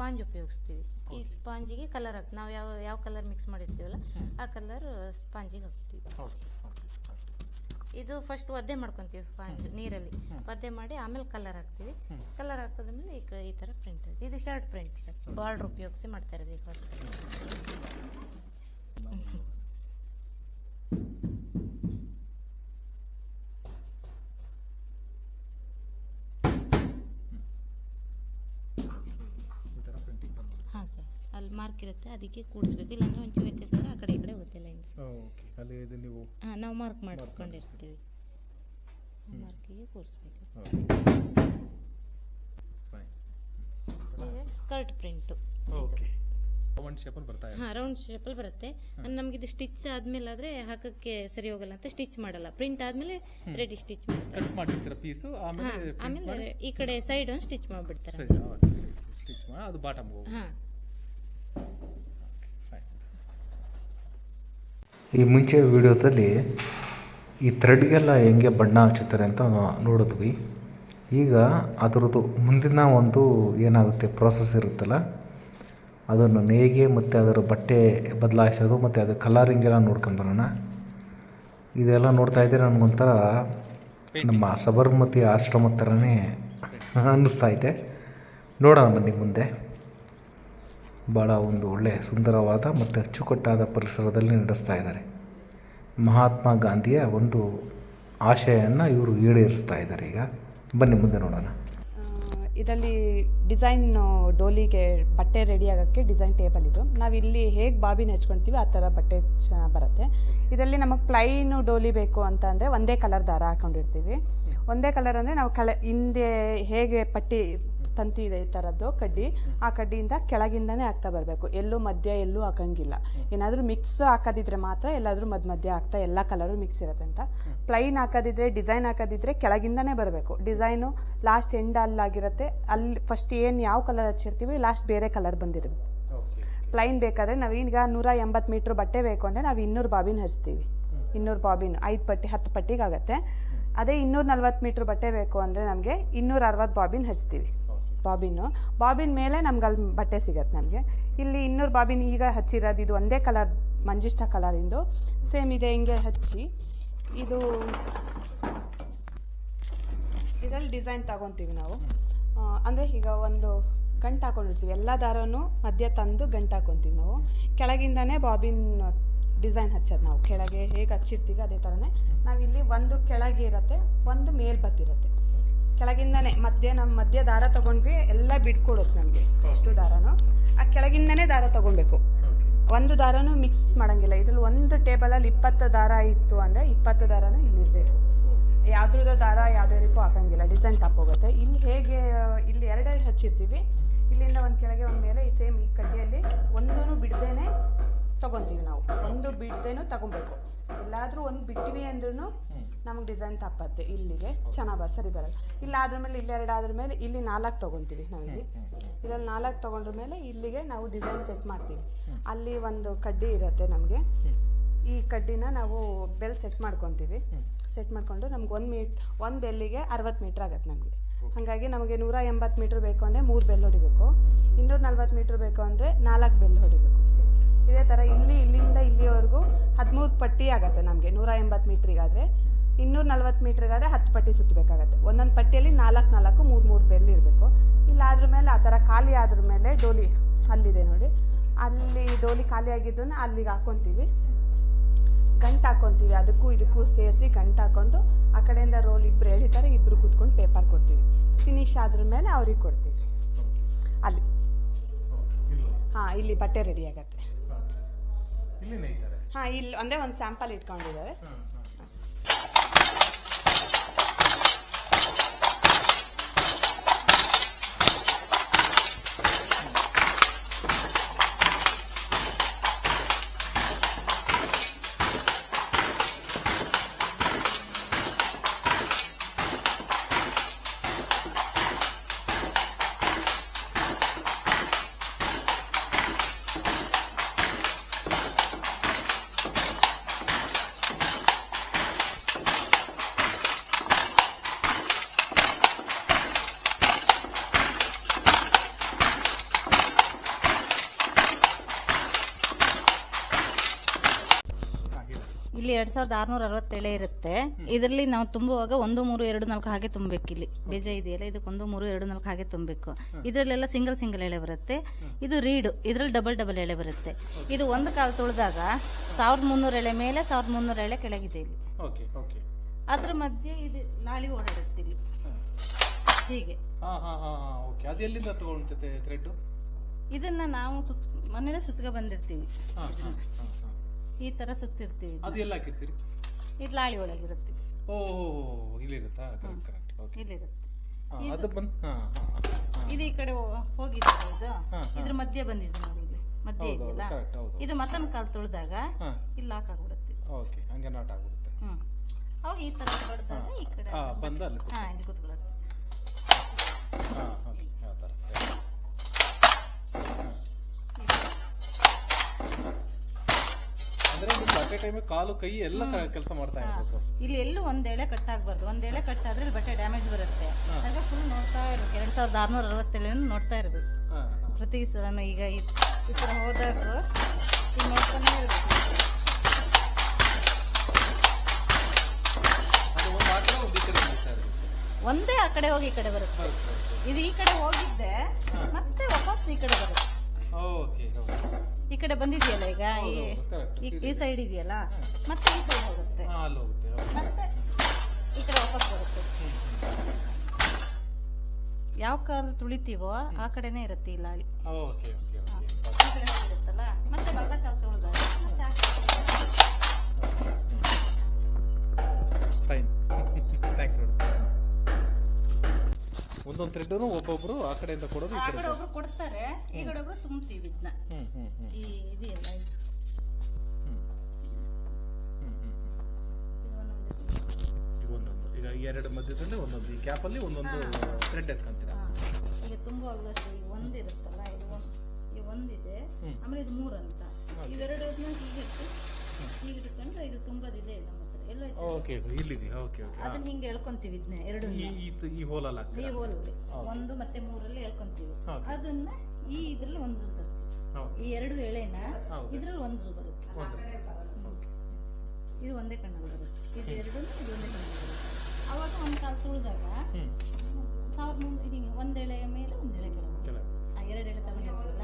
Sponge ಉಪಯೋಗಿಸ್ತೀವಿ. ಈ ಸ್ಪಾಂಜಿಗೆ colour ಹಾಕ್ತೀವಿ. ನಾವು ಯಾವ ಕಲರ್ ಮಿಕ್ಸ್ ಮಾಡಿರ್ತೀವಲ್ಲ ಆ ಕಲರ್ ಸ್ಪಾಂಜಿಗೆ ಹಾಕ್ತೀವಿ. ಇದು ಫಸ್ಟ್ ಒದ್ದೆ ಮಾಡ್ಕೊತೀವಿ ಸ್ಪಾಂಜ್ ನೀರಲ್ಲಿ ಒದ್ದೆ ಮಾಡಿ ಆಮೇಲೆ ಕಲರ್ ಹಾಕ್ತೀವಿ. ಕಲರ್ ಹಾಕಿದ್ಮೇಲೆ ಈ ಥರ ಪ್ರಿಂಟ್. ಇದು ಶರ್ಟ್ ಪ್ರಿಂಟ್ ಸರ್, ಬಾರ್ಡ್ರ್ ಉಪಯೋಗಿಸಿ ಮಾಡ್ತಾ ಇರೋದು ಈಗ. ಹಾಂ ಸರ್, ಅಲ್ಲಿ ಮಾರ್ಕ್ ಇರುತ್ತೆ ಅದಕ್ಕೆ ಕೂಡಿಸ್ಬೇಕು, ಇಲ್ಲಾಂದ್ರೆ ಒಂಚೂರು ವ್ಯತ್ಯಾಸ ಆದರೆ ಆ ಕಡೆ ಈ ಕಡೆ ಹೋಗುತ್ತೆ ಲೈನ್ಸ್. ಅಲ್ಲಿ ಇದು ನೀವು ನಾವು ಮಾರ್ಕ್ ಮಾಡ್ಕೊಂಡಿರ್ತೀವಿ, ಮಾರ್ಕಿಗೆ ಕೂಡಿಸ್ಬೇಕು. ಈಗ ಸ್ಕರ್ಟ್ ಪ್ರಿಂಟು ರೌಂಡ್ ಶೇಪಲ್ಲಿ ಬರ್ತಾ ಇದೆ. ಹಾಂ, ರೌಂಡ್ ಶೇಪಲ್ಲಿ ಬರುತ್ತೆ. ನಮ್ಗೆ ಇದು ಸ್ಟಿಚ್ ಆದ್ಮೇಲೆ ಆದರೆ ಹಾಕಕ್ಕೆ ಸರಿ ಹೋಗಲ್ಲ ಅಂತ ಸ್ಟಿಚ್ ಮಾಡಲ್ಲ. ಪ್ರಿಂಟ್ ಆದ್ಮೇಲೆ ರೆಡಿ ಸ್ಟಿಚ್ ಕಟ್ ಮಾಡಿರ್ತೀರ ಪೀಸು, ಆಮೇಲೆ ಈ ಕಡೆ ಸೈಡ್ ಒಂದು ಸ್ಟಿಚ್ ಮಾಡಿಬಿಡ್ತಾರೆ. ಸ್ಟಿಚ್ ಮಾಡಿ ಅದು ಬಾಟಮ್ ಹೋಗಿ. ಹಾಂ, ಈ ಮುಂಚೆ ವಿಡಿಯೋದಲ್ಲಿ ಈ ಥ್ರೆಡ್ಗೆಲ್ಲ ಹೆಂಗೆ ಬಣ್ಣ ಹಚ್ಚುತ್ತಾರೆ ಅಂತ ನೋಡಿದ್ವಿ. ಈಗ ಅದರದ್ದು ಮುಂದಿನ ಒಂದು ಏನಾಗುತ್ತೆ ಪ್ರೋಸೆಸ್ ಇರುತ್ತಲ್ಲ, ಅದನ್ನು ನೇಯ್ಗೆ ಮತ್ತು ಅದರ ಬಟ್ಟೆ ಬದಲಾಯಿಸೋದು ಮತ್ತು ಅದು ಕಲರಿಂಗೆಲ್ಲ ನೋಡ್ಕೊಂಬರೋಣ. ಇದೆಲ್ಲ ನೋಡ್ತಾ ಇದ್ದರೆ ನನಗೊಂಥರ ನಮ್ಮ ಸಬರ್ಮತಿ ಆಶ್ರಮ ಥರನೇ ಅನ್ನಿಸ್ತಾ ಇದೆ. ನೋಡೋಣ ಬನ್ನಿ ಮುಂದೆ. ಭಾಳ ಒಂದು ಒಳ್ಳೆಯ ಸುಂದರವಾದ ಮತ್ತು ಅಚ್ಚುಕಟ್ಟಾದ ಪರಿಸರದಲ್ಲಿ ನಡೆಸ್ತಾ ಇದ್ದಾರೆ. ಮಹಾತ್ಮ ಗಾಂಧಿಯ ಒಂದು ಆಶಯವನ್ನು ಇವರು ಈಡೇರಿಸ್ತಾ ಇದ್ದಾರೆ. ಈಗ ಬನ್ನಿ ಮುಂದೆ ನೋಡೋಣ. ಇದರಲ್ಲಿ ಡಿಸೈನ್ ಡೋಲಿಗೆ ಬಟ್ಟೆ ರೆಡಿ ಆಗೋಕ್ಕೆ ಡಿಸೈನ್ ಟೇಬಲ್ ಇದು. ನಾವಿಲ್ಲಿ ಹೇಗೆ ಬಾಬಿನ ಹಚ್ಕೊಳ್ತೀವಿ ಆ ಥರ ಬಟ್ಟೆ ಬರುತ್ತೆ. ಇದರಲ್ಲಿ ನಮಗೆ ಪ್ಲೈನ್ ಡೋಲಿ ಬೇಕು ಅಂತ ಅಂದರೆ ಒಂದೇ ಕಲರ್ ದಾರ ಹಾಕೊಂಡಿರ್ತೀವಿ. ಒಂದೇ ಕಲರ್ ಅಂದರೆ ನಾವು ಹಿಂದೆ ಹೇಗೆ ಪಟ್ಟಿ ತಂತಿ ಇದೆ ಈ ಥರದ್ದು ಕಡ್ಡಿ, ಆ ಕಡ್ಡಿಯಿಂದ ಕೆಳಗಿಂದನೇ ಹಾಕ್ತಾ ಬರಬೇಕು. ಎಲ್ಲೂ ಮಧ್ಯ ಎಲ್ಲೂ ಹಾಕಂಗಿಲ್ಲ. ಏನಾದರೂ ಮಿಕ್ಸ್ ಹಾಕೋದಿದ್ರೆ ಮಾತ್ರ ಎಲ್ಲಾದರೂ ಮಧ್ಯ ಹಾಕ್ತಾ ಎಲ್ಲ ಕಲರು ಮಿಕ್ಸ್ ಇರುತ್ತೆ ಅಂತ. ಪ್ಲೈನ್ ಹಾಕೋದಿದ್ರೆ ಡಿಸೈನ್ ಹಾಕೋದಿದ್ರೆ ಕೆಳಗಿಂದನೇ ಬರಬೇಕು. ಡಿಸೈನು ಲಾಸ್ಟ್ ಎಂಡ್ ಅಲ್ಲಾಗಿರುತ್ತೆ. ಅಲ್ಲಿ ಫಸ್ಟ್ ಏನು ಯಾವ ಕಲರ್ ಹಚ್ಚಿರ್ತೀವಿ ಲಾಸ್ಟ್ ಬೇರೆ ಕಲರ್ ಬಂದಿರಬೇಕು. ಪ್ಲೈನ್ ಬೇಕಾದರೆ ನಾವು ಈಗ 180 ಮೀಟ್ರ್ ಬಟ್ಟೆ ಬೇಕು ಅಂದರೆ ನಾವು 200 ಬಾಬಿನ್ ಹಚ್ತೀವಿ. 200 ಬಾಬಿನ್ 5 ಪಟ್ಟಿ 10 ಪಟ್ಟಿಗೆ ಆಗುತ್ತೆ. ಅದೇ 240 ಮೀಟ್ರ್ ಬಟ್ಟೆ ಬೇಕು ಅಂದರೆ ನಮಗೆ 260 ಬಾಬಿನ್ ಹಚ್ತೀವಿ. ಬಾಬಿನ್ ಮೇಲೆ ನಮ್ಗೆ ಅಲ್ಲಿ ಬಟ್ಟೆ ಸಿಗತ್ತೆ. ನಮಗೆ ಇಲ್ಲಿ 200 ಬಾಬಿನ್ ಈಗ ಹಚ್ಚಿರೋದು ಇದು ಒಂದೇ ಕಲರ್ ಮಂಜಿಷ್ಟ ಕಲರಿಂದು ಸೇಮ್ ಇದೆ. ಹಿಂಗೆ ಹಚ್ಚಿ ಇದರಲ್ಲಿ ಡಿಸೈನ್ ತಗೊತೀವಿ ನಾವು. ಅಂದರೆ ಈಗ ಒಂದು ಗಂಟು ಹಾಕೊಂಡಿರ್ತೀವಿ, ಎಲ್ಲ ದಾರನೂ ಮಧ್ಯ ತಂದು ಗಂಟು ಹಾಕೊತೀವಿ ನಾವು. ಕೆಳಗಿಂದನೇ ಬಾಬಿನ್ ಡಿಸೈನ್ ಹಚ್ಚೋದು ನಾವು. ಕೆಳಗೆ ಹೇಗೆ ಹಚ್ಚಿರ್ತೀವಿ ಅದೇ ಥರನೇ ನಾವಿಲ್ಲಿ ಒಂದು ಕೆಳಗೆ ಇರುತ್ತೆ, ಒಂದು ಮೇಲ್ ಬತ್ತಿರುತ್ತೆ. ಕೆಳಗಿಂದನೇ ಮಧ್ಯ ದಾರ ತೊಗೊಂಡ್ವಿ, ಎಲ್ಲ ಬಿಟ್ಕೊಡುತ್ತೆ ನಮಗೆ ಅಷ್ಟು ದಾರನೂ. ಆ ಕೆಳಗಿಂದನೇ ದಾರ ತೊಗೊಬೇಕು. ಒಂದು ದಾರನೂ ಮಿಕ್ಸ್ ಮಾಡೋಂಗಿಲ್ಲ. ಇದ್ರಲ್ಲಿ ಒಂದು ಟೇಬಲಲ್ಲಿ 20 ದಾರ ಇತ್ತು ಅಂದರೆ 20 ದಾರನೂ ಇಲ್ಲಿರಬೇಕು. ಯಾವುದ್ರದ್ದು ದಾರ ಯಾವುದಕ್ಕೂ ಹಾಕೋಂಗಿಲ್ಲ, ಡಿಸೈನ್ ತಪ್ಪೋಗುತ್ತೆ. ಇಲ್ಲಿ ಹೇಗೆ ಇಲ್ಲಿ 2 ಹಚ್ಚಿರ್ತೀವಿ, ಇಲ್ಲಿಂದ ಒಂದು ಕೆಳಗೆ ಒಂದು ಮೇಲೆ ಸೇಮ್ ಈ ಕಡ್ಡಿಯಲ್ಲಿ ಒಂದೂ ಬಿಡ್ದೇನೆ ತೊಗೊತೀವಿ ನಾವು. ಒಂದು ಬಿಡ್ದೇನೂ ತಗೊಬೇಕು. ಎಲ್ಲಾದರೂ ಒಂದು ಬಿಟ್ಟಿವಿ ಅಂದ್ರೂ ನಮಗೆ ಡಿಸೈನ್ ತಪ್ಪತ್ತೆ. ಇಲ್ಲಿಗೆ ಚೆನ್ನಾಗಿ ಸರಿ ಬರಲ್ಲ. ಇಲ್ಲಿ ಆದ್ರ ಮೇಲೆ ಇಲ್ಲಿ 2 ಆದ್ರ ಮೇಲೆ ಇಲ್ಲಿ 4 ತೊಗೊತೀವಿ ನಾವಿಲ್ಲಿ. ಇದರಲ್ಲಿ 4 ತೊಗೊಂಡ್ರ ಮೇಲೆ ಇಲ್ಲಿಗೆ ನಾವು ಡಿಸೈನ್ ಸೆಟ್ ಮಾಡ್ತೀವಿ. ಅಲ್ಲಿ ಒಂದು ಕಡ್ಡಿ ಇರುತ್ತೆ ನಮಗೆ. ಈ ಕಡ್ಡಿನ ನಾವು ಬೆಲ್ ಸೆಟ್ ಮಾಡ್ಕೊತೀವಿ. ಸೆಟ್ ಮಾಡಿಕೊಂಡು ನಮ್ಗೆ ಒಂದು ಬೆಲ್ಲಿಗೆ 60 ಮೀಟ್ರ್ ಆಗುತ್ತೆ ನಮಗೆ. ಹಾಗಾಗಿ ನಮಗೆ 180 ಮೀಟ್ರ್ ಬೇಕು ಅಂದರೆ 3 ಬೆಲ್ ಹೊಡಿಬೇಕು. 240 ಮೀಟ್ರ್ ಬೇಕು ಅಂದರೆ 4 ಬೆಲ್ ಹೊಡಿಬೇಕು. ಇದೇ ಥರ ಇಲ್ಲಿಂದ ಇಲ್ಲಿವರೆಗೂ 13 ಪಟ್ಟಿ ಆಗುತ್ತೆ ನಮಗೆ. 180 ಮೀಟ್ರಿಗಾದರೆ 240 ಮೀಟ್ರಿಗಾದರೆ 10 ಪಟ್ಟಿ ಸುತ್ತಬೇಕಾಗತ್ತೆ. ಒಂದೊಂದು ಪಟ್ಟಿಯಲ್ಲಿ 4 3 ಬೆಲ್ ಇರಬೇಕು. ಇಲ್ಲಾದ್ರ ಮೇಲೆ ಆ ಥರ ಖಾಲಿ ಆದ್ರ ಮೇಲೆ ಡೋಲಿ ಅಲ್ಲಿದೆ ನೋಡಿ, ಅಲ್ಲಿ ಡೋಲಿ ಖಾಲಿ ಆಗಿದ್ದನ್ನು ಅಲ್ಲಿಗೆ ಹಾಕ್ಕೊತೀವಿ. ಗಂಟು ಹಾಕ್ಕೊತೀವಿ. ಅದಕ್ಕೂ ಇದಕ್ಕೂ ಸೇರಿಸಿ ಗಂಟು ಹಾಕ್ಕೊಂಡು ಆ ಕಡೆಯಿಂದ ರೋಲ್ ಇಬ್ಬರು ಎಳಿತಾರೆ, ಇಬ್ಬರು ಕೂತ್ಕೊಂಡು ಪೇಪರ್ ಕೊಡ್ತೀವಿ. ಫಿನಿಶ್ ಆದ್ರ ಮೇಲೆ ಅವ್ರಿಗೆ ಕೊಡ್ತೀವಿ ಅಲ್ಲಿ. ಹಾಂ, ಇಲ್ಲಿ ಬಟ್ಟೆ ರೆಡಿ ಆಗತ್ತೆ. ಹಾಂ, ಇಲ್ಲಿ ಅಂದರೆ ಒಂದು ಸ್ಯಾಂಪಲ್ ಇಟ್ಕೊಂಡಿದ್ದಾರೆ. ಇಲ್ಲಿ 2660 ಎಳೆ ಇರುತ್ತೆ. ಇದರಲ್ಲಿ ನಾವು ತುಂಬುವಾಗ 1 3 2 4 ಹಾಗೆ ತುಂಬಬೇಕು. ಇಲ್ಲಿ ಬೀಜ ಇದೆಯಲ್ಲ, ಇದಕ್ಕೆ 1 3 2 4 ಹಾಗೆ ತುಂಬಬೇಕು. ಇದರಲ್ಲೆಲ್ಲ ಸಿಂಗಲ್ ಎಳೆ ಬರುತ್ತೆ. ಇದು ರೀಡು, ಇದರಲ್ಲಿ ಡಬಲ್ ಎಳೆ ಬರುತ್ತೆ. ಇದು ಒಂದು ಕಾಲು ತುಳಿದಾಗ 1300 ಎಳೆ ಮೇಲೆ 1300 ಎಳೆ ಕೆಳಗಿದೆ ಇಲ್ಲಿ. Okay okay. ಅದ್ರ ಮಧ್ಯೆ ಇದು ಲಾಳಿ ಓಡಾಡುತ್ತೆ ಇಲ್ಲಿ ಹೀಗೆ. ಓಕೆ. ಅದು ಎಲ್ಲಿಂದ ತಗೊಳ್ತೈತೆ ಥ್ರೆಡ್? ಇದನ್ನ ನಾವು ಮನೇಲೆ ಸುತ್ತಗ ಬಂದಿರ್ತೀವಿ. ಈ ತರ ಸುತ್ತಿರ್ತೀವಿ. ಅದು ಎಲ್ಲ ಹಾಕಿರ್ತೀರಿ? ಇದು ಲಾಳಿ ಒಳಗಿರುತ್ತೆ. ಓ, ಇಲ್ಲಿರುತ್ತಾ? Correct correct. ಓಕೆ. ಇಲ್ಲಿರುತ್ತೆ. ಅದು ಬಂದು ಇದು ಈ ಕಡೆ ಹೋಗಿದೆ. ಇದು ಇದ್ರ ಮಧ್ಯೆ ಬಂದಿದೆ ನೋಡಿ, ಇಲ್ಲಿ ಮಧ್ಯೆ ಇದೆಯಲ್ಲ, ಇದು ಮತ್ತೊಂದು ಕಾಲು ತುಳಿದಾಗ ಇಲ್ಲಿ ಲಾಕ್ ಆಗ್ಬಿಡುತ್ತೆ. ಓಕೆ, ಹಂಗೆ ನಾಟ್ ಆಗ್ಬಿಡುತ್ತೆ. ಅವಾಗ ಈ ತರ ಹೊಡೆದಾಗ ಈ ಕಡೆ ಬಂದ ಅಲ್ಲಿ ಇಲ್ಲಿ ಕೂತ್ಕೊಳ್ಳುತ್ತೆ. ಓಕೆ, ಆ ಥರ. ಅಂದ್ರೆ ಅಟ್ ಎ ಟೈಮ್ ಕಾಲು ಕೈ ಎಲ್ಲ ಕೆಲಸ ಮಾಡ್ತಾ ಇರಬೇಕು. ಇಲ್ಲಿ ಎಲ್ಲೂ ಒಂದ್ ಎಳೆ ಕಟ್ ಆಗ್ಬಾರ್ದು. ಒಂದ್ ಎಳೆ ಕಟ್ ಆದ್ರೆ ಇಲ್ಲಿ ಬಟ್ಟೆ ಡ್ಯಾಮೇಜ್ ಬರುತ್ತೆ. ಹಾಗೆ ಫುಲ್ ನೋಡ್ತಾ ಇರ್ಬೇಕು. 2660 ನೋಡ್ತಾ ಇರ್ಬೇಕು ಪ್ರತಿ ಸಲ. ಈಗ ಈ ತರ ಹೋದಾಗ ಇಲ್ಲಿ ನೋಡ್ತಾನೆ ಇರ್ಬೇಕು. ಒಂದೇ ಆ ಕಡೆ ಹೋಗಿ ಈ ಕಡೆ ಬರುತ್ತೆ. ಇದು ಈ ಕಡೆ ಹೋಗಿದ್ದೆ ಮತ್ತೆ ವಾಪಸ್ ಈ ಕಡೆ ಬರುತ್ತೆ. ಈ ಕಡೆ ಬಂದಿದೆಯಲ್ಲ ಈಗ, ಈ ಸೈಡ್ ಇದೆಯಲ್ಲ, ಮತ್ತೆ ಈ ಸೈಡ್ ಹೋಗುತ್ತೆ, ಮತ್ತೆ ಈ ಕಡೆ ವಾಪಸ್ ಬರುತ್ತೆ. ಯಾವ ಕಾಲು ತುಳಿತೀವೋ ಆ ಕಡೆನೇ ಇರುತ್ತೆ ಈ ಲಾಳಿ. ಈ ಕಡೆ ಹೋಗಿರುತ್ತಲ್ಲ, ಮತ್ತೆ ಬಲ್ಲ ಕಾಲು ತುಳಿದಾಗ ಮತ್ತೆ ಫೈನ್. Thanks madam. ಒಂದೊಂದು ಥ್ರೆಡ್ನು ಒಬ್ಬೊಬ್ರು ಆ ಕಡೆಯಿಂದ ಕೊಡೋದು, ಈ ಆ ಕಡೆ ಕಡೆ ಒಬ್ರು ಕೊಡ್ತಾರೆ, ಈ ಕಡೆ ಒಬ್ರು ತುಂಬ್ತೀವಿ ಇದನ್ನ. ಈ ಇದೆಯಲ್ಲ ಇದು ಒಂದೊಂದು. ಈಗ ಎರಡು ಮಧ್ಯದಲ್ಲಿ ಒಂದೊಂದು, ಈ ಗ್ಯಾಪಲ್ಲಿ ಒಂದೊಂದು ಥ್ರೆಡ್ ಎತ್ಕೊಂತೀರಾ? ಈಗ ತುಂಬುವಾಗಲೂ ಅಷ್ಟೇ. ಈಗ ಒಂದಿರುತ್ತಲ್ಲ, ಇದು ಒಂದಿದೆ, ಆಮೇಲೆ ಇದು 3 ಅಂತ. ಇವೆರಡು ಹೀಗೆ ಇಟ್ಕೊಂಡು ಇದು ತುಂಬದಿದೆ ನಮ್ಮ ಹತ್ರ ಎಲ್ಲ. ಓಕೆ, ಇಲ್ಲಿದೆ. Okay okay. ಅದನ್ನ ಹಿಂಗೆ ಎಳ್ಕೊಂತೀವಿ ಇದನ್ನ ಎರಡು. ಈ ಹೋಲಲ್ಲಿ ಈ ಹೋಲಲ್ಲಿ 1 ಮತ್ತೆ 3 ಎಳ್ಕೊಂತೀವಿ. ಅದನ್ನ ಈ ಇದ್ರಲ್ಲಿ ಒಂದು ಬರುತ್ತೆ. ಈ ಎರಡು ಎಳೆನ ಇದ್ರಲ್ಲಿ ಒಂದು ಬರುತ್ತೆ. ಇದು ಒಂದೇ ಕಣ್ಣಲ್ಲಿ ಬರುತ್ತೆ. ಇದು ಎರಡು ಇದು ಒಂದೇ ಕಣ್ಣಲ್ಲಿ ಬರುತ್ತೆ. ಅವಾಗ ಒಂದು ಕಾಲು ತುಳಿದಾಗ 1300 ಹಿಂಗೆ ಒಂದ್ ಎಳೆಯ ಮೇಲೆ ಒಂದ್ ಎಳೆ ಕೆಳಗೆ. ಎರಡು ಎಳೆ ತಗೊಂಡಿರ್ತೀವಲ್ಲ,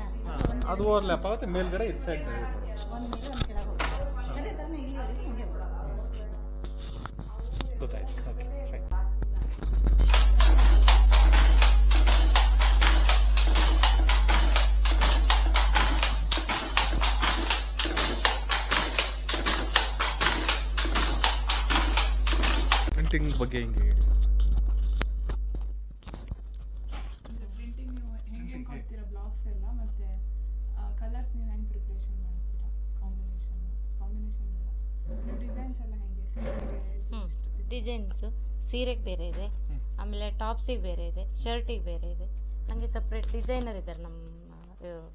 ಅದು ಓವರ್ಲ್ಯಾಪ್ ಆಗುತ್ತೆ. ಮೇಲ್ಗಡೆ ಇದು ಸೈಡ್ ಒಂದ್ ಮೇಲೆ ಒಂದ್ ಕೆಳಗೆ ಹೋಗುತ್ತೆ. ಅದೇ ತರ ಇಲ್ಲಿವರೆಗೆ ಹಿಂಗೆ ಗೊತ್ತಾಯ್ತು. Okay, fine. ಪ್ರಿಂಟಿಂಗ್ ಬಗ್ಗೆ ಹಿಂಗೆ ಹೇಳಿ. ಪ್ರಿಂಟಿಂಗ್ ನೀವು ಹೆಂಗೆ ಕೊಡ್ತೀರಾ ಬ್ಲಾಕ್ಸ್ ಎಲ್ಲ, ಮತ್ತೆ ಕಲರ್ಸ್ ನೀವು ಹೆಂಗೆ ಪ್ರಿಪ್ರೇಷನ್ ಮಾಡ್ತೀರಾ? ಕಾಂಬಿನೇಷನ್ ಡಿಸೈನ್ಸ್ ಎಲ್ಲ ಹೆಂಗೆ? ಡಿಸೈನ್ಸು ಸೀರೆಗೆ ಬೇರೆ ಇದೆ, ಆಮೇಲೆ ಟಾಪ್ಸಿಗೆ ಬೇರೆ ಇದೆ, ಶರ್ಟಿಗೆ ಬೇರೆ ಇದೆ. ನನಗೆ ಸಪ್ರೇಟ್ ಡಿಸೈನರ್ ಇದ್ದಾರೆ ನಮ್ಮ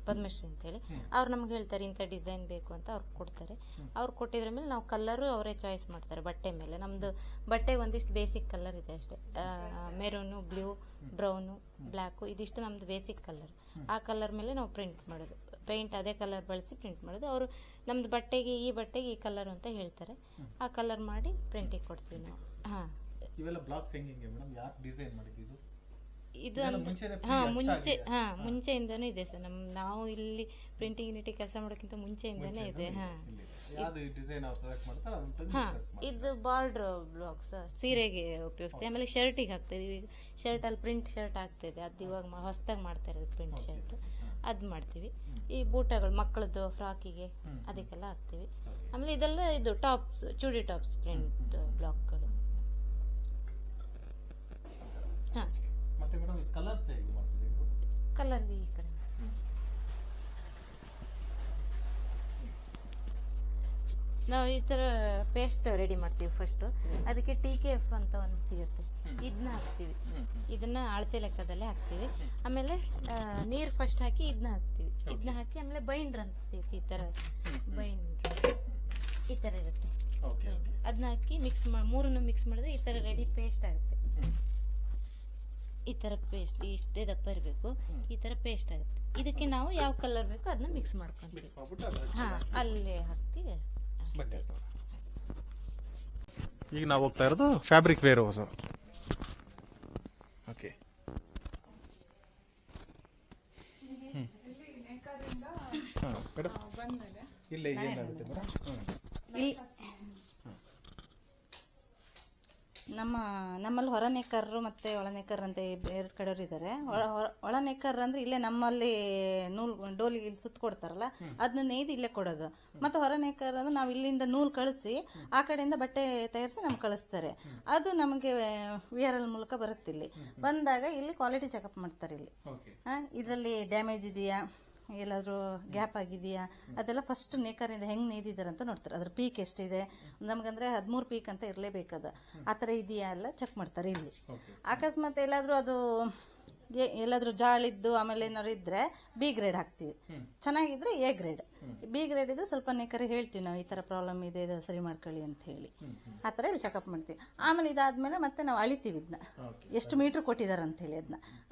ಪದ್ಮಶ್ರೀ ಅಂತೇಳಿ. ಅವ್ರು ನಮ್ಗೆ ಹೇಳ್ತಾರೆ ಇಂಥ ಡಿಸೈನ್ ಬೇಕು ಅಂತ ಅವ್ರು ಕೊಡ್ತಾರೆ. ಅವ್ರು ಕೊಟ್ಟಿದ್ರ ಮೇಲೆ ನಾವು ಕಲ್ಲರು ಅವರೇ ಚಾಯ್ಸ್ ಮಾಡ್ತಾರೆ ಬಟ್ಟೆ ಮೇಲೆ. ನಮ್ಮದು ಬಟ್ಟೆಗೆ ಒಂದಿಷ್ಟು ಬೇಸಿಕ್ ಕಲರ್ ಇದೆ ಅಷ್ಟೇ. ಮೆರೂನು, ಬ್ಲೂ, ಬ್ರೌನು, ಬ್ಲ್ಯಾಕು, ಇದಿಷ್ಟು ನಮ್ಮದು ಬೇಸಿಕ್ ಕಲರ್. ಆ ಕಲರ್ ಮೇಲೆ ನಾವು ಪ್ರಿಂಟ್ ಮಾಡೋದು. ಪೇಂಟ್ ಅದೇ ಕಲರ್ ಬಳಸಿ ಪ್ರಿಂಟ್ ಮಾಡೋದು. ಅವರು ನಮ್ಮದು ಬಟ್ಟೆಗೆ ಈ ಕಲರ್ ಅಂತ ಹೇಳ್ತಾರೆ. ಆ ಕಲರ್ ಮಾಡಿ ಪ್ರಿಂಟಿಗೆ ಕೊಡ್ತೀವಿ ನಾವು. ಹಾಂ, ಇವೆಲ್ಲ ಬ್ಲಾಕ್ಸ್ ಹೆಂಗೆ ಮೇಡಮ್? ಯಾರು ಡಿಸೈನ್ ಮಾಡಿದ್ದು? ಇದು ಮುಂಚೆಯಿಂದನೂ ಇದೆ ಸರ್. ನಾವು ಇಲ್ಲಿ ಪ್ರಿಂಟಿಂಗ್ ಯೂನಿಟಿ ಕೆಲಸ ಮಾಡೋಕ್ಕಿಂತ ಮುಂಚೆಯಿಂದನೇ ಇದೆ. ಇದು ಬಾರ್ಡ್ರ್ ಬ್ಲಾಕ್ಸ್ ಸೀರೆಗೆ ಉಪಯೋಗಿಸ್ತೀವಿ. ಆಮೇಲೆ ಶರ್ಟಿಗೆ ಹಾಕ್ತಿದೀವಿ. ಈಗ ಶರ್ಟಲ್ಲಿ ಪ್ರಿಂಟ್ ಶರ್ಟ್ ಆಗ್ತಿದೆ, ಅದು ಇವಾಗ ಹೊಸದಾಗಿ ಮಾಡ್ತಾ ಇರೋದು ಪ್ರಿಂಟ್ ಶರ್ಟ್, ಅದು ಮಾಡ್ತೀವಿ. ಈ ಬೂಟಗಳು ಮಕ್ಕಳದ್ದು ಫ್ರಾಕಿಗೆ ಅದಕ್ಕೆಲ್ಲ ಹಾಕ್ತೀವಿ. ಆಮೇಲೆ ಇದೆಲ್ಲ ಇದು ಟಾಪ್ಸ್, ಚೂಡಿ ಟಾಪ್ಸ್ ಪ್ರಿಂಟ್ ಬ್ಲಾಕ್ಗಳು. ಹಾಂ, ಕಲರ್ ಈ ಕಡೆ ನಾವು ಈ ಥರ ಪೇಸ್ಟ್ ರೆಡಿ ಮಾಡ್ತೀವಿ ಫಸ್ಟು. ಅದಕ್ಕೆ TKF ಅಂತ ಒಂದು ಸಿಗುತ್ತೆ, ಇದನ್ನ ಹಾಕ್ತೀವಿ. ಇದನ್ನ ಅಳತೆ ಲೆಕ್ಕದಲ್ಲೇ ಹಾಕ್ತೀವಿ. ಆಮೇಲೆ ನೀರು ಫಸ್ಟ್ ಹಾಕಿ ಇದನ್ನ ಹಾಕ್ತೀವಿ. ಇದನ್ನ ಹಾಕಿ ಆಮೇಲೆ ಬೈಂಡ್ರ್ ಅಂತ ಸಿಗುತ್ತೆ. ಈ ಥರ ಬೈಂಡ್ರ್ ಈ ಥರ ಇರುತ್ತೆ. ಅದನ್ನ ಹಾಕಿ ಮೂರನ್ನು ಮಿಕ್ಸ್ ಮಾಡಿದ್ರೆ ಈ ಥರ ರೆಡಿ ಪೇಸ್ಟ್ ಆಗುತ್ತೆ. ಈ ಥರ ಪೇಸ್ಟ್ ಇಷ್ಟೇ ದಪ್ಪ ಇರಬೇಕು. ಈ ಥರ ಪೇಸ್ಟ್ ಆಗುತ್ತೆ. ಇದಕ್ಕೆ ನಾವು ಯಾವ ಕಲರ್ ಬೇಕೋ ಅದನ್ನ ಮಿಕ್ಸ್ ಮಾಡ್ಕೊಂತೀವಿ. ಹಾಂ, ಅಲ್ಲೇ ಹಾಕಿ ಈಗ ನಾವು ಹೋಗ್ತಾ ಇರೋದು ಫ್ಯಾಬ್ರಿಕ್ ವೇರ್ ಹೌಸ್. ಓಕೆ. ಹಾಂ ಮೇಡಮ್, ಬಂದ್ಮೇಲೆ ಇಲ್ಲೇ ಏನಾಗುತ್ತೆ ಮೇಡಮ್? ಇಲ್ಲಿ ನಮ್ಮಲ್ಲಿ ಹೊರ ನೇಕಾರರು ಮತ್ತು ಒಳ ನೇಕಾರರು ಅಂತ ಎರಡು ಕಡೆಯವರು ಇದ್ದಾರೆ. ಒಳ ನೇಕಾರರು ಅಂದರೆ ಇಲ್ಲೇ ನಮ್ಮಲ್ಲಿ ನೂಲು ಡೋಲಿಗೆ ಇಲ್ಲಿ ಸುತ್ತ ಕೊಡ್ತಾರಲ್ಲ, ಅದನ್ನ ನೇಯ್ದು ಇಲ್ಲೇ ಕೊಡೋದು. ಮತ್ತು ಹೊರ ನೇಕಾರ ಅಂದ್ರೆ ನಾವು ಇಲ್ಲಿಂದ ನೂಲು ಕಳಿಸಿ ಆ ಕಡೆಯಿಂದ ಬಟ್ಟೆ ತಯಾರಿಸಿ ನಮ್ಗೆ ಕಳಿಸ್ತಾರೆ. ಅದು ನಮಗೆ VRL ಮೂಲಕ ಬರುತ್ತೆ. ಇಲ್ಲಿ ಬಂದಾಗ ಇಲ್ಲಿ ಕ್ವಾಲಿಟಿ ಚೆಕಪ್ ಮಾಡ್ತಾರೆ. ಇಲ್ಲಿ ಇದರಲ್ಲಿ ಡ್ಯಾಮೇಜ್ ಇದೆಯಾ, ಎಲ್ಲಾದರೂ ಗ್ಯಾಪ್ ಆಗಿದೆಯಾ, ಅದೆಲ್ಲ ಫಸ್ಟ್ ನೇಕಾರಿಂದ ಹೆಂಗೆ ನೇಯ್ದಿದ್ದಾರೆ ಅಂತ ನೋಡ್ತಾರೆ. ಅದ್ರ ಪೀಕ್ ಎಷ್ಟಿದೆ, ನಮಗಂದರೆ 13 ಪೀಕ್ ಅಂತ ಇರಲೇಬೇಕದು. ಆ ಥರ ಇದೆಯಾ ಎಲ್ಲ ಚೆಕ್ ಮಾಡ್ತಾರೆ ಇಲ್ಲಿ. ಅಕಸ್ಮಾತ್ ಎಲ್ಲಾದರೂ ಜಾಳಿದ್ದು ಆಮೇಲೆ ಏನಾದ್ರು ಇದ್ದರೆ B ಗ್ರೇಡ್ ಹಾಕ್ತೀವಿ. ಚೆನ್ನಾಗಿದ್ರೆ A ಗ್ರೇಡ್. B ಗ್ರೇಡ್ ಇದ್ರೆ ಸ್ವಲ್ಪ ನೇಕಾರಿಗೆ ಹೇಳ್ತೀವಿ ನಾವು, ಈ ಥರ ಪ್ರಾಬ್ಲಮ್ ಇದೆ, ಇದು ಸರಿ ಮಾಡ್ಕೊಳ್ಳಿ ಅಂತ ಹೇಳಿ. ಆ ಥರ ಇಲ್ಲಿ ಚೆಕಪ್ ಮಾಡ್ತೀವಿ. ಆಮೇಲೆ ಇದಾದಮೇಲೆ ಮತ್ತೆ ನಾವು ಅಳಿತೀವಿ ಇದನ್ನ, ಎಷ್ಟು ಮೀಟ್ರ್ ಕೊಟ್ಟಿದ್ದಾರೆ ಅಂಥೇಳಿ.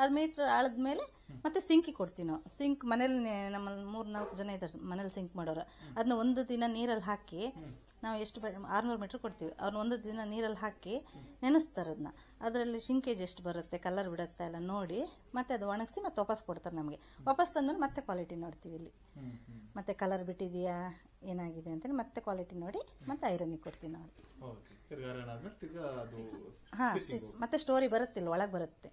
ಅದು ಮೀಟ್ರ್ ಅಳದ್ಮೇಲೆ ಮತ್ತೆ ಸಿಂಕಿಗೆ ಕೊಡ್ತೀವಿ ನಾವು. ಸಿಂಕ್ ಮನೇಲಿ ನಮ್ಮಲ್ಲಿ 3-4 ಜನ ಇದ್ದಾರೆ ಮನೇಲಿ ಸಿಂಕ್ ಮಾಡೋರು. ಅದನ್ನ ಒಂದು ದಿನ ನೀರಲ್ಲಿ ಹಾಕಿ, ನಾವು ಎಷ್ಟು 600 ಮೀಟ್ರ್ ಕೊಡ್ತೀವಿ, ಅವ್ರನ್ನ ಒಂದು ದಿನ ನೀರಲ್ಲಿ ಹಾಕಿ ನೆನೆಸ್ತಾರೆ. ಅದರಲ್ಲಿ ಶಿಂಕೇಜ್ ಎಷ್ಟು ಬರುತ್ತೆ, ಕಲರ್ ಬಿಡುತ್ತೆ ಎಲ್ಲ ನೋಡಿ ಮತ್ತೆ ಅದು ಒಣಗಿಸಿ ಮತ್ತೆ ವಾಪಸ್ ಕೊಡ್ತಾರೆ ನಮಗೆ. ವಾಪಸ್ ತಂದ್ಮೇಲೆ ಮತ್ತೆ ಕ್ವಾಲಿಟಿ ನೋಡ್ತೀವಿ ಇಲ್ಲಿ, ಮತ್ತೆ ಕಲರ್ ಬಿಟ್ಟಿದೆಯಾ ಏನಾಗಿದೆ ಅಂತೇಳಿ ಮತ್ತೆ ಕ್ವಾಲಿಟಿ ನೋಡಿ ಮತ್ತೆ ಐರನ್ನಿಗೆ ಕೊಡ್ತೀವಿ ನಾವು. ಹಾಂ, ಸ್ಟಿಚ್ ಮತ್ತೆ ಸ್ಟೋರಿ ಬರುತ್ತಿಲ್ಲ, ಒಳಗೆ ಬರುತ್ತೆ.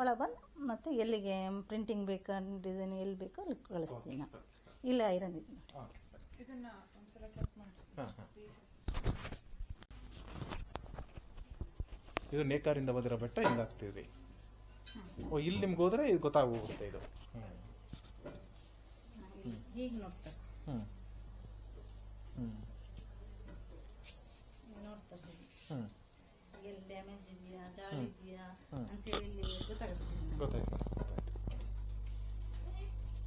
ಒಳಗೆ ಬಂದು ಮತ್ತೆ ಎಲ್ಲಿಗೆ ಪ್ರಿಂಟಿಂಗ್ ಬೇಕು, ಡಿಸೈನ್ ಎಲ್ಲಿ ಬೇಕೋ ಅಲ್ಲಿ ಕಳಿಸ್ತೀವಿ ನಾವು. ಇಲ್ಲಿ ಐರನ್ ಇದೆ. ಇದನ್ನ ಒಂದ್ಸಲ ಚೆಕ್ ಮಾಡಿ. ಇದು ನೇಕಾರಿಂದ ಬಂದಿರೋ ಬಟ್ಟೆ ಹಿಂಗೆ ಹಾಕ್ತೀವಿ. ಓ, ಇಲ್ಲಿ ನಿಮ್ಗೆ ಹೋದ್ರೆ ಇದು ಗೊತ್ತಾಗೋಗುತ್ತೆ ಇದು. ಹೀಗೆ ನೋಡ್ತಾರೆ. ನೋಡ್ತಾರೆ ಎಲ್ಲಿ ಡ್ಯಾಮೇಜ್ ಇದೆಯಾ, ಜಾಳಿ ಇದೆಯಾ ಅಂತೇಳಿ ಗೊತ್ತಾಗುತ್ತೆ. ಗೊತ್ತಾಯ್ತು.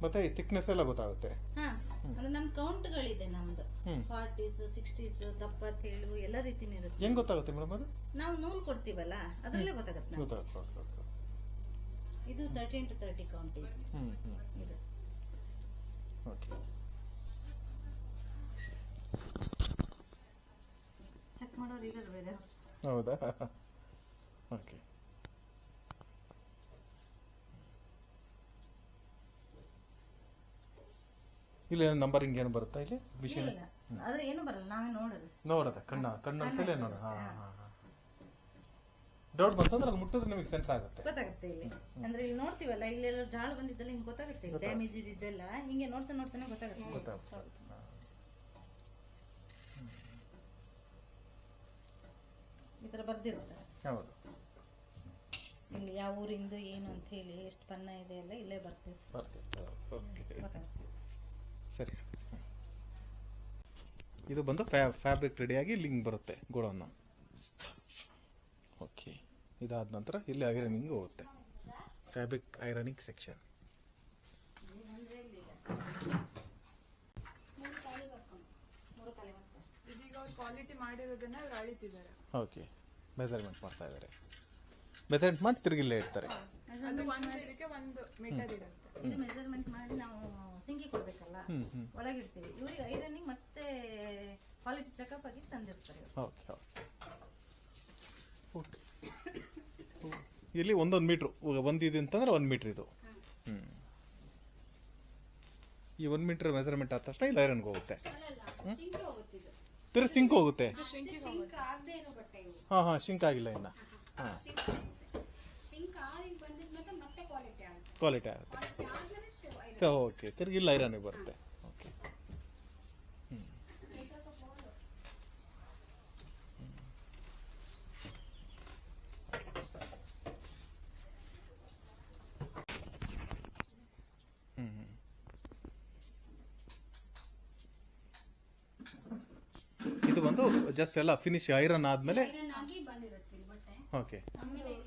ಮತ್ತೆ ಈ ಥಿಕ್ನೆಸ್ ಎಲ್ಲ ಗೊತ್ತಾಗುತ್ತೆ. ಹಾಂ, ಅಂದ್ರೆ ನಮ್ಮ ಕೌಂಟ್ಗಳಿದೆ. ನಮ್ದು 40s 60s ದಪ್ಪ ತೇಳು ಎಲ್ಲ ರೀತಿನೂ ಇರುತ್ತೆ. ಹೆಂಗ್ ಗೊತ್ತಾಗುತ್ತೆ ಮೇಡಮ್ ಅದು? ನಾವು ನೂಲು ಕೊಡ್ತೀವಲ್ಲ ಅದರಲ್ಲೇ ಗೊತ್ತಾಗುತ್ತೆ ನಮ್ಗೆ. ಇದು 13 to 30 ಕೌಂಟ್ ಇದೆ. ಇದು ಓಕೆ. ಚೆಕ್ ಮಾಡೋರು ಇದ್ದಾರೆ ಬೇರೆ. ಹೌದಾ? ಓಕೆ. ಇಲ್ಲಿ ನಂಬರಿಂಗ್ ಏನು ಬರುತ್ತಾ ಇಲ್ಲಿ ಮಿಷಿನ್? ಇಲ್ಲ, ಆದ್ರೆ ಏನು ಬರಲ್ಲ, ನಾವೇ ನೋಡೋದು. ನೋಡೋದ ಕಣ್ಣಂತಲೇ ನೋಡ. ಡೌಟ್ ಬಂತಂದ್ರೆ ಅದು ಮುಟ್ಟಿದ್ರೆ ನಿಮಗೆ ಸೆನ್ಸ್ ಆಗುತ್ತೆ, ಗೊತ್ತಾಗುತ್ತೆ. ಇಲ್ಲಿ ಅಂದ್ರೆ ಇಲ್ಲಿ ನೋಡ್ತೀವಲ್ಲ, ಇಲ್ಲೆಲ್ಲ ಜಾಳು ಬಂದಿದ್ದಲ್ಲ ಹಿಂಗೆ ಗೊತ್ತಾಗುತ್ತೆ. ಡ್ಯಾಮೇಜ್ ಇದ್ದಿದ್ದೆಲ್ಲ ಹಿಂಗೆ ನೋಡ್ತಾನೆ ಗೊತ್ತಾಗುತ್ತೆ. ಈ ಥರ ಬರ್ದಿರುತ್ತೆ. ಹೌದು. ಇಲ್ಲಿ ಯಾವ ಊರಿಂದು ಏನು ಅಂತ ಹೇಳಿ ಎಷ್ಟು ಪನ್ನ ಇದೆ ಎಲ್ಲ ಇಲ್ಲೇ ಬರ್ತಿರುತ್ತೆ. ಗೊತ್ತಾಗುತ್ತೆ. ಸರಿ. ಇದು ಬಂದು ಫ್ಯಾಬ್ರಿಕ್ ರೆಡಿಯಾಗಿ ಲಿಂಕ್ ಬರುತ್ತೆ ಗೋಡನ್ನು. ಓಕೆ. ಇದಾದ ನಂತರ ಇಲ್ಲಿ ಐರನಿಂಗ್ ಹೋಗುತ್ತೆ, ಫ್ಯಾಬ್ರಿಕ್ ಐರನಿಂಗ್ ಸೆಕ್ಷನ್. ಇದೀಗ ಅವ್ರು ಕ್ವಾಲಿಟಿ ಮಾಡಿರೋದನ್ನ ಅವ್ರು ಅಳಿತಿದ್ದಾರೆ. ಓಕೆ. ಮೆಜರ್ಮೆಂಟ್ ಮಾಡ್ತಾ ಇದ್ದಾರೆ. ಮೆಜರ್ಮೆಂಟ್ ಮಾಡಿ ತಿರುಗಿಲ್ಲೇ ಇಡ್ತಾರೆ. ಅದು ಇದಕ್ಕೆ ಒಂದು ಮೀಟರ್ ಇರುತ್ತೆ. ಇದು ಮೆಜರ್ಮೆಂಟ್ ಮಾಡಿ ನಾವು ಸಿಂಕಿ ಕೊಡ್ಬೇಕಲ್ಲ, ಒಳಗಿಡ್ತೀವಿ. ಇವ್ರಿಗೆ ಐರನ್ನಿಂಗ್ ಮತ್ತೆ ಕ್ವಾಲಿಟಿ ಚೆಕಪ್ ಆಗಿ ತಂದಿರ್ತಾರೆ. Okay okay. ಇಲ್ಲಿ ಒಂದೊಂದು ಮೀಟ್ರು ಒಂದಿದೆ ಅಂತಂದ್ರೆ 1 ಮೀಟ್ರ್ ಇದು. ಈ 1 ಮೀಟರ್ ಮೆಜರ್ಮೆಂಟ್ ಆದ ತಕ್ಷಣ ಇಲ್ಲಿ ಐರನ್ಗೆ ಹೋಗುತ್ತೆ. ತಿರುಗಿ ಸಿಂಕ್ ಹೋಗುತ್ತೆ. ಹಾಂ, ಶಿಂಕ್ ಆಗಿಲ್ಲ ಇನ್ನು. ಹಾಂ, ಕ್ವಾಲಿಟಿ ಆಗುತ್ತೆ. ಓಕೆ. ತಿರುಗಿ ಇಲ್ಲಿ ಐರನ್ಗೆ ಬರುತ್ತೆ. ಓಕೆ. ಇದು ಬಂದು ಜಸ್ಟ್ ಎಲ್ಲ ಫಿನಿಶ್ ಐರನ್ ಆದ್ಮೇಲೆ. ಓಕೆ.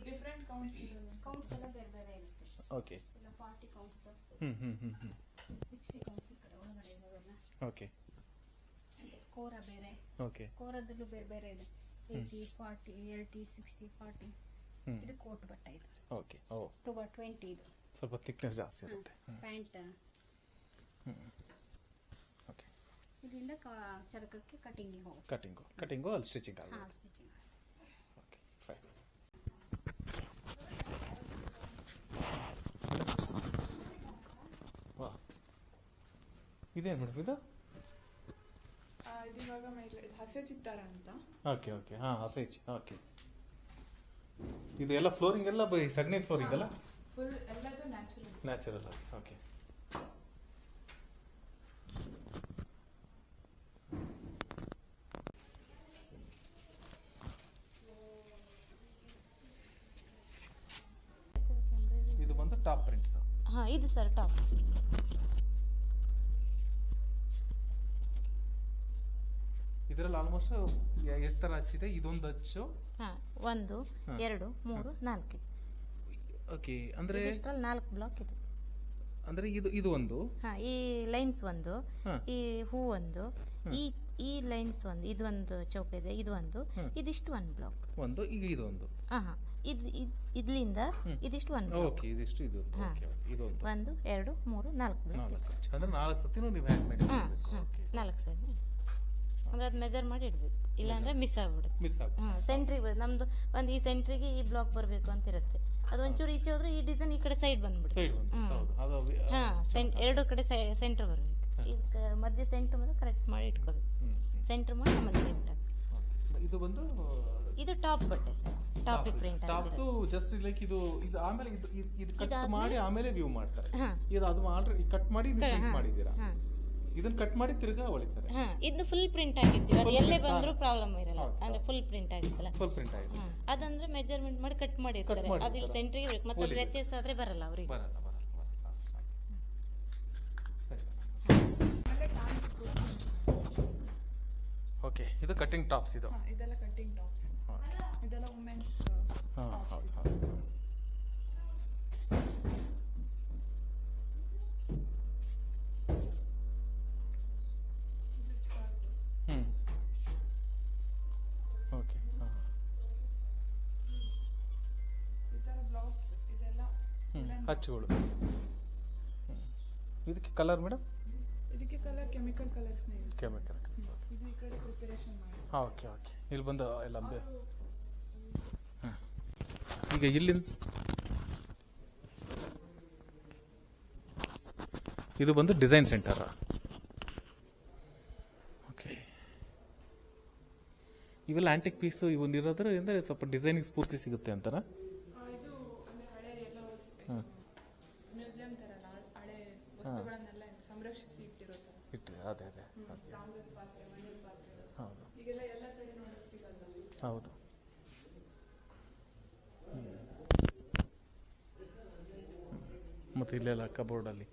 ಡಿಫ್ರೆಂಟ್ ಕೌಂಟ್ಸ್ ಎಲ್ಲ ಬೇರೆ ಬೇರೆ ಇರುತ್ತೆ. ಓಕೆ. 40 ಕೌಂಟ್ಸ್, 60 ಕೌಂಟ್ಸ್ ಒಳಗಡೆ ಇರೋದೆಲ್ಲ. ಓಕೆ. ಕೋರ ಬೇರೆ. ಓಕೆ. ಕೋರದಲ್ಲೂ ಬೇರೆ ಬೇರೆ ಇದೆ. 80 40 80 60 40. ಇದು ಕೋಟ್ ಬಟ್ಟೆ ಇದು. ಓಕೆ. ಓ, 2/20 ಇದು. ಸ್ವಲ್ಪ ಥಿಕ್ನೆಸ್ ಜಾಸ್ತಿ ಇರುತ್ತೆ. ಪ್ಯಾಂಟ್. ಓಕೆ. ಇದರಿಂದ ಚರಕಕ್ಕೆ ಕಟಿಂಗಿಗೆ ಹೋಗುತ್ತೆ. ಕಟಿಂಗು ಅಲ್ಲಿ ಸ್ಟಿಚಿಂಗ್ ಆಗುತ್ತೆ. ಸ್ಟಿಚಿಂಗ್. ಇದೇನು ಮೇಡಮ್ ಇದು? ಇದು ಇವಾಗ ಮೇಲೆ ಇದು ಹಸೆ ಚಿತ್ತಾರ ಅಂತ. ಓಕೆ ಓಕೆ, ಹಾಂ ಹಸೇಚ್. ಓಕೆ, ಇದು ಎಲ್ಲ ಫ್ಲೋರಿಂಗ್ ಎಲ್ಲ ಸಗಣಿ ಫ್ಲೋರಿಂಗ್ ಅಲ್ಲ? ಫುಲ್ ಎಲ್ಲದು ನ್ಯಾಚುರಲ್. ನ್ಯಾಚುರಲ್ ಆಗಿ. ಓಕೆ. ಇದು ಬಂದು ಟಾಪ್ ಪ್ರಿಂಟ್ಸ್. ಹಾಂ ಇದು ಸರ್ ಟಾಪ್. ಇದರಲ್ಲಿ ಆಲ್ಮೋಸ್ಟ್ ಎಷ್ಟು ಥರ ಹಚ್ಚಿದೆ? ಇದೊಂದು ಹಚ್ಚು. ಹಾಂ 1 2 3 4 ಓಕೆ, ಅಂದರೆ ಇಷ್ಟರಲ್ಲಿ 4 ಬ್ಲಾಕ್ ಇದೆ. ಅಂದರೆ ಇದು ಒಂದು. ಹಾಂ ಈ ಲೈನ್ಸ್ ಒಂದು, ಹಾ. ಈ ಹೂ ಒಂದು, ಈ ಲೈನ್ಸ್ ಒಂದು, ಇದೊಂದು ಚೌಕ ಇದೆ, ಇದು ಒಂದು, ಇದಿಷ್ಟು 1 ಬ್ಲಾಕ್ ಒಂದು. ಈಗ ಇದೊಂದು. ಹಾಂ ಇದ್ಲಿಂದ ಇದಿಷ್ಟು 1 ಬ್ಲಾಕ್. ಓಕೆ, ಇದಿಷ್ಟು ಇದು. ಹಾ. ಓಕೆ, ಇದೊಂದು 1 2 3 4 ಬ್ಲಾಕ್. 4 ಹಚ್ಚು. ಅಂದ್ರೆ 4 ಸತಿನೂ ನೀವು ಹ್ಯಾಂಡ್ ಮಾಡಿ ಹಾಂ 4 ಸರಿ. ಅಂದ್ರೆ ಅದು ಮೆಜರ್ ಮಾಡಿ ಇಡಬೇಕು, ಇಲ್ಲಾಂದ್ರೆ ಮಿಸ್ ಆಗ್ಬಿಡುತ್ತೆ. ಮಿಸ್ ಆಗುತ್ತೆ. ಸೆಂಟ್ರಿಗೆ ನಮ್ದು ಒಂದು ಈ ಸೆಂಟ್ರಿಗೆ ಈ ಬ್ಲಾಕ್ ಬರಬೇಕು ಅಂತ ಇರುತ್ತೆ. ಅದು ಒಂಚೂರು ಈಚೆ ಹೋದ್ರೆ ಈ ಡಿಸೈನ್ ಈ ಕಡೆ ಸೈಡ್ ಬಂದ್ಬಿಡುತ್ತೆ. ಸೈಡ್ ಬಂದು. ಹೌದು, ಅದು ಹಾಂ ಎರಡು ಕಡೆ ಸೆಂಟರ್ ಬರಬೇಕು. ಈಗ ಮಧ್ಯೆ ಸೆಂಟರ್ ಮತ್ತೆ ಕರೆಕ್ಟ್ ಮಾಡಿ ಇಟ್ಕೋಬೇಕು. ಸೆಂಟರ್ ಮಾಡಿ ಆಮೇಲೆ ಪ್ರಿಂಟ್ ಆಗುತ್ತೆ. ಇದು ಬಂದು ಇದು ಟಾಪ್ ಬಟ್ಟೆ ಸರ್, ಟಾಪಿಗೆ ಪ್ರಿಂಟ್ ಟಾಪ್ ಆಗಿದೆ. ಜಸ್ಟ್ ಲೈಕ್ ಇದು ಆಮೇಲೆ ಇದು ಕಟ್ ಇದಾದ್ಮೇಲೆ- ಮಾಡಿ ಆಮೇಲೆ ವ್ಯೂ ಮಾಡ್ತಾರೆ. ಹಾ. ಇದು ಅದು ಆಲ್ರೆಡಿ ಕಟ್ ಮಾಡಿ ಪ್ರಿಂಟ್ ಹಾ. ಮಾಡಿದ್ದೀರಾ? ಹಾಂ ಇದನ್ನ ಕಟ್ ಮಾಡಿ ತಿರ್ಗಾ ಹೊಳಿತಾರೆ. ಹಾಂ ಇದು ಫುಲ್ ಪ್ರಿಂಟ್ ಆಗಿರ್ತೀವಿ, ಅದು ಎಲ್ಲೇ ಬಂದರೂ ಪ್ರಾಬ್ಲಮ್ ಇರಲ್ಲ. ಅಂದ್ರೆ ಫುಲ್ ಪ್ರಿಂಟ್ ಆಗಿತ್ತಲ್ಲ. ಫುಲ್ ಪ್ರಿಂಟ್ ಆಗಿದೆ. ಹಾಂ ಅದಂದ್ರೆ ಮೆಜರ್ಮೆಂಟ್ ಮಾಡಿ ಕಟ್ ಮಾಡಿರ್ತಾರೆ, ಅದು ಇಲ್ಲಿ ಸೆಂಟ್ರಿಗೆ ಇರಬೇಕು. ಮತ್ತೆ ಅದು ವ್ಯತ್ಯಾಸ ಆದ್ರೆ ಬರಲ್ಲ ಅವ್ರಿಗೆ. ಬರಲ್ಲ. ಸರಿ. ಓಕೆ, ಇದು ಕಟಿಂಗ್ ಟಾಪ್ಸ್. ಇದು ಇದೆಲ್ಲ ಕಟ್ಟಿಂಗ್ ಟಾಪ್ಸ್, ಇದೆಲ್ಲ ವುಮೆನ್ಸ್. ಹಾಂ ಹೌದು ಹೌದು. ಓಕೆ. ಹಾಂ. ಈ ಥರ ಬ್ಲೌಸ್ ಇದೆಲ್ಲ ಹಚ್ಚುಗಳು. ಇದಕ್ಕೆ ಕಲರ್ ಮೇಡಮ್? ಇದಕ್ಕೆ ಕಲರ್ ಕೆಮಿಕಲ್ ಕಲರ್ಸ್ನೇ ಯೂಸ್. ಕೆಮಿಕಲ್. ಇದು ಈ ಕಡೆ ಪ್ರಿಪರೇಷನ್ ಮಾಡಿ. ಓಕೆ ಓಕೆ, ಇಲ್ಲಿ ಬಂದು ಎಲ್ಲ ಹಾಂ. ಈಗ ಇಲ್ಲಿಂದ ಇದು ಬಂದು ಡಿಸೈನ್ ಸೆಂಟರ್. ಓಕೆ, ಇವೆಲ್ಲ ಆಂಟಿಕ್ ಪೀಸು ಇವನ್ನ ಇರೋದ್ರ ಅಂದರೆ ಸ್ವಲ್ಪ ಡಿಸೈನಿಗೆ ಸ್ಫೂರ್ತಿ ಸಿಗುತ್ತೆ ಅಂತಾರ? ಇದು ಅಂದರೆ ಹಳೆ ಎಲ್ಲ ಹಾಂ. ಮ್ಯೂಸಿಯಂ ಥರ ಅಲ್ಲ, ಹಳೆ ವಸ್ತುಗಳನ್ನೆಲ್ಲ ಸಂರಕ್ಷಿಸಿ ಇಟ್ಟಿರೋ ಥರ. ಇಟ್ಟರೆ ಅದೇ ಓಕೆ. ತಾಮ್ರದ ಪಾತ್ರೆ, ಮಣ್ಣಿನ ಪಾತ್ರೆ, ಹೌದು ಈಗೆಲ್ಲ ಎಲ್ಲ ಕಡೆ ನೋಡೋಕೆ ಸಿಗಲ್ಲ. ಹೌದು. ಮತ್ತು ಇಲ್ಲೆಲ್ಲ ಕಬೋರ್ಡಲ್ಲಿ